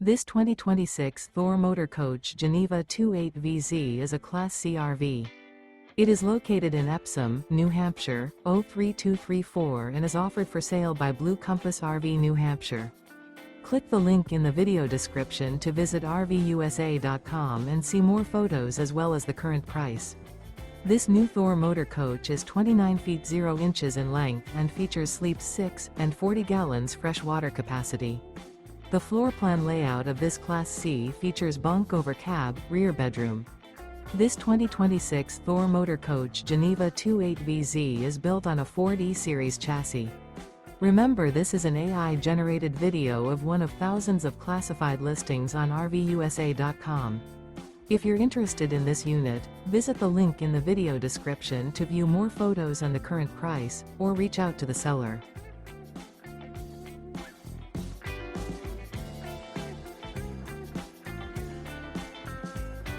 This 2026 Thor Motor Coach Geneva 28VZ is a Class C RV. It is located in Epsom, New Hampshire, 03234 and is offered for sale by Blue Compass RV New Hampshire. Click the link in the video description to visit RVUSA.com and see more photos as well as the current price. This new Thor Motor Coach is 29 feet 0 inches in length and features sleeps 6 and 40 gallons fresh water capacity. The floor plan layout of this Class C features bunk over cab, rear bedroom. This 2026 Thor Motor Coach Geneva 28VZ is built on a Ford E-Series chassis. Remember, this is an AI-generated video of one of thousands of classified listings on RVUSA.com. If you're interested in this unit, visit the link in the video description to view more photos and the current price, or reach out to the seller.